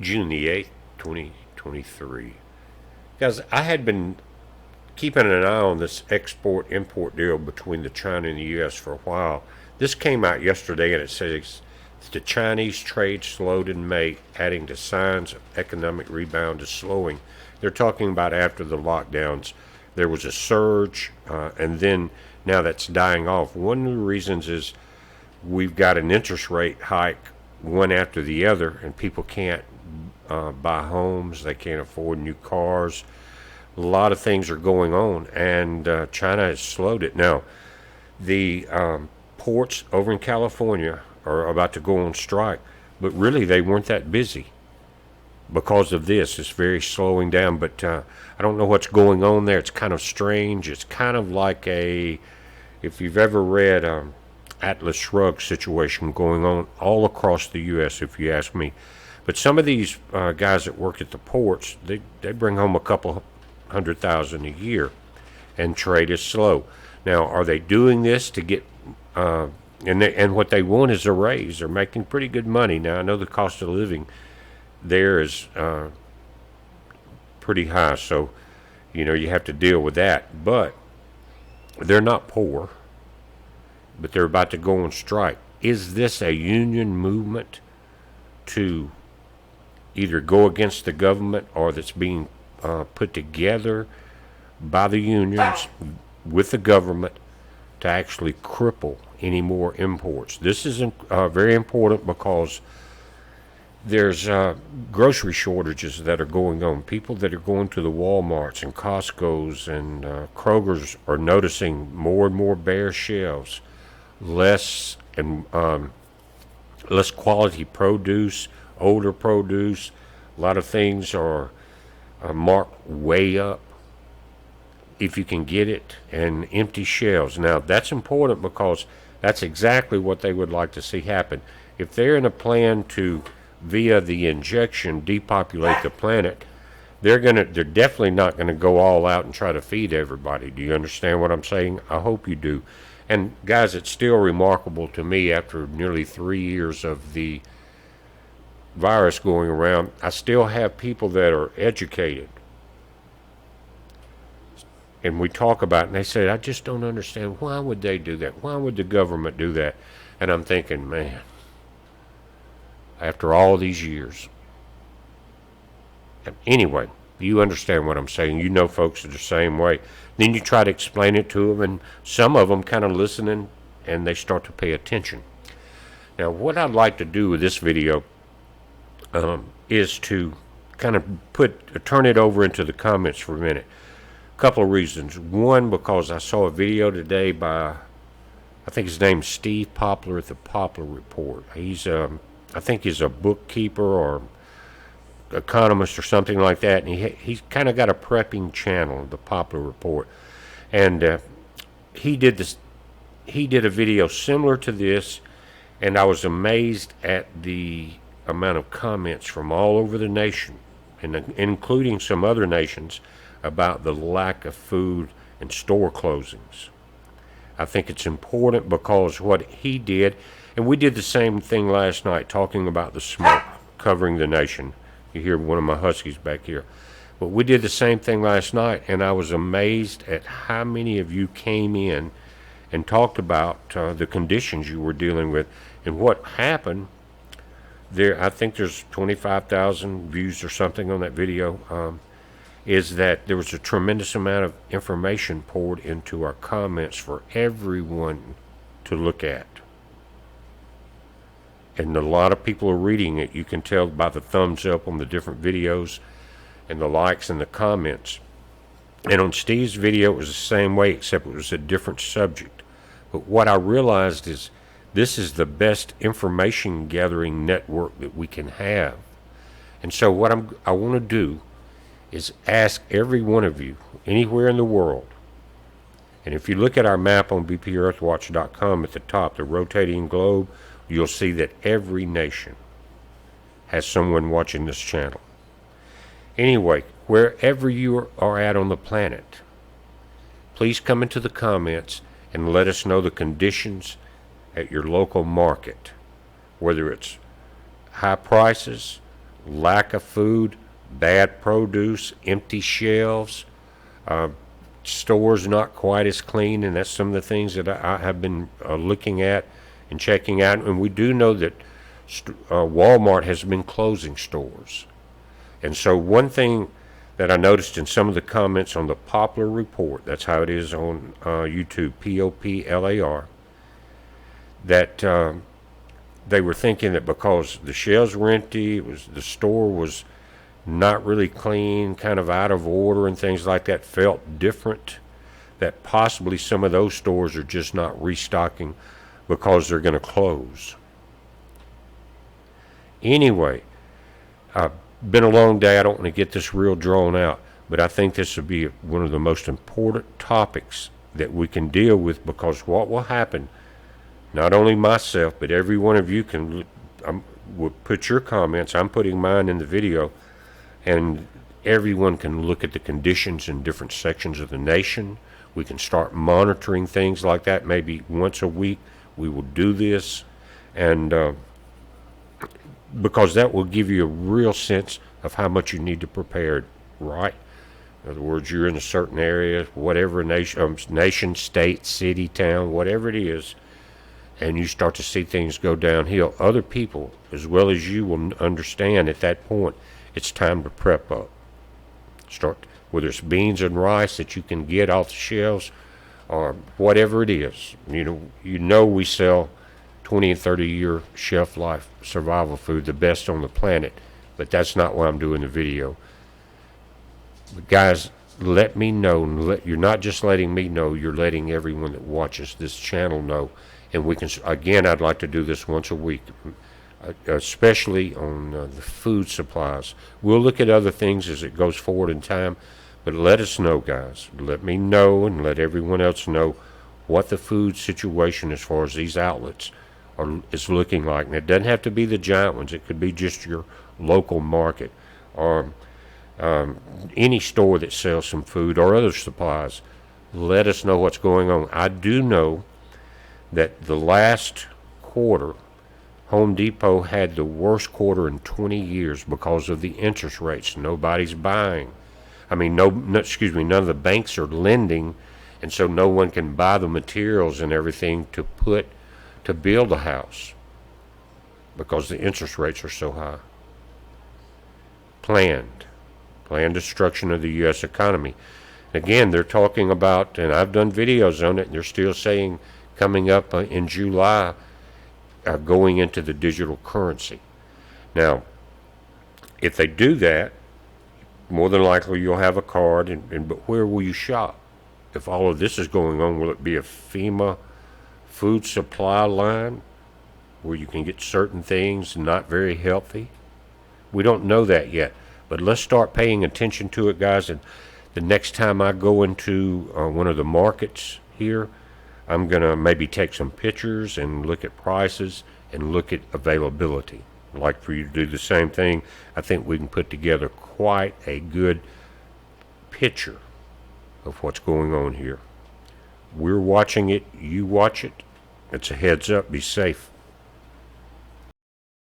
June the 8th, 2023. Guys, I had been keeping an eye on this export-import deal between the China and the U.S. for a while. This came out yesterday, and it says the Chinese trade slowed in May, adding to signs of economic rebound is slowing. They're talking about after the lockdowns, there was a surge, and then now that's dying off. One of the reasons is we've got an interest rate hike one after the other, and people can't buy homes, they can't afford new cars. A lot of things are going on, and China has slowed it. Now, the ports over in California are about to go on strike, but really they weren't that busy because of this. It's very slowing down, but I don't know what's going on there. It's kind of strange. It's kind of like if you've ever read Atlas Shrugged situation going on all across the U.S., if you ask me. But some of these guys that work at the ports, they bring home a couple $100,000 a year, and trade is slow. Now, are they doing this to get and what they want is a raise? They're making pretty good money. Now, I know the cost of living there is pretty high, so you have to deal with that. But they're not poor, but they're about to go on strike. Is this a union movement to either go against the government, or that's being put together by the unions with the government to actually cripple any more imports? This is very important because there's grocery shortages that are going on. People that are going to the Walmarts and Costco's and Kroger's are noticing more and more bare shelves, less quality produce, older produce. A lot of things are marked way up if you can get it, and empty shelves. Now, that's important because that's exactly what they would like to see happen. If they're in a plan to, via the injection, depopulate the planet, they're definitely not going to go all out and try to feed everybody. Do you understand what I'm saying? I hope you do. And guys, it's still remarkable to me, after nearly 3 years of the virus going around, I still have people that are educated, and we talk about it, and they say, I just don't understand, why would they do that? Why would the government do that? And I'm thinking, man, after all these years. Anyway, you understand what I'm saying. Folks are the same way. Then you try to explain it to them, and some of them kind of listen, and they start to pay attention. Now, what I'd like to do with this video is to kind of turn it over into the comments for a minute. A couple of reasons. One, because I saw a video today by, I think his name's Steve Poplar at the Poplar Report. I think he's a bookkeeper or economist or something like that, and he's kind of got a prepping channel, the Poplar Report, and he did a video similar to this, and I was amazed at the amount of comments from all over the nation, and including some other nations, about the lack of food and store closings. I think it's important because what he did, and we did the same thing last night, talking about the smoke covering the nation. You hear one of my huskies back here. But we did the same thing last night, and I was amazed at how many of you came in and talked about the conditions you were dealing with. And what happened there, I think there's 25,000 views or something on that video, is that there was a tremendous amount of information poured into our comments for everyone to look at. And a lot of people are reading it. You can tell by the thumbs up on the different videos and the likes and the comments. And on Steve's video, it was the same way, except it was a different subject. But what I realized is this is the best information gathering network that we can have. And so what I want to do is ask every one of you, anywhere in the world, and if you look at our map on BPearthWatch.com at the top, the rotating globe, you'll see that every nation has someone watching this channel. Anyway, wherever you are at on the planet, please come into the comments and let us know the conditions at your local market, whether it's high prices, lack of food, bad produce, empty shelves, stores not quite as clean, and that's some of the things that I have been looking at and checking out. And we do know that Walmart has been closing stores. And so one thing that I noticed in some of the comments on the Poplar Report, that's how it is on YouTube, Poplar, that they were thinking that because the shelves were empty, the store was not really clean, kind of out of order and things like that, felt different, that possibly some of those stores are just not restocking because they're going to close. Anyway, been a long day. I don't want to get this real drawn out, but I think this will be one of the most important topics that we can deal with, because what will happen, not only myself, but every one of you will put your comments. I'm putting mine in the video, and everyone can look at the conditions in different sections of the nation. We can start monitoring things like that. Maybe once a week we will do this, and because that will give you a real sense of how much you need to prepare, right? In other words, you're in a certain area, whatever nation, state, city, town, whatever it is, and you start to see things go downhill. Other people, as well as you, will understand at that point it's time to prep up. Start, whether it's beans and rice that you can get off the shelves, or whatever it is. You know we sell 20 and 30-year shelf life survival food, the best on the planet, but that's not why I'm doing the video. But guys, let me know. You're not just letting me know, you're letting everyone that watches this channel know. And we can, again, I'd like to do this once a week, especially on the food supplies. We'll look at other things as it goes forward in time, but let us know, guys. Let me know and let everyone else know what the food situation as far as these outlets is looking like. And it doesn't have to be the giant ones. It could be just your local market, or any store that sells some food or other supplies. Let us know what's going on. I do know that the last quarter, Home Depot had the worst quarter in 20 years because of the interest rates. Nobody's buying. I mean, none of the banks are lending, and so no one can buy the materials and everything to build a house because the interest rates are so high. Planned destruction of the U.S. economy. Again, they're talking about, and I've done videos on it, and they're still saying coming up in July, going into the digital currency. Now, if they do that, more than likely you'll have a card, but where will you shop? If all of this is going on, will it be a FEMA food supply line where you can get certain things not very healthy? We don't know that yet, but let's start paying attention to it, guys. And the next time I go into one of the markets here, I'm going to maybe take some pictures and look at prices and look at availability. I'd like for you to do the same thing. I think we can put together quite a good picture of what's going on here. We're watching it. You watch it. It's a heads up. Be safe.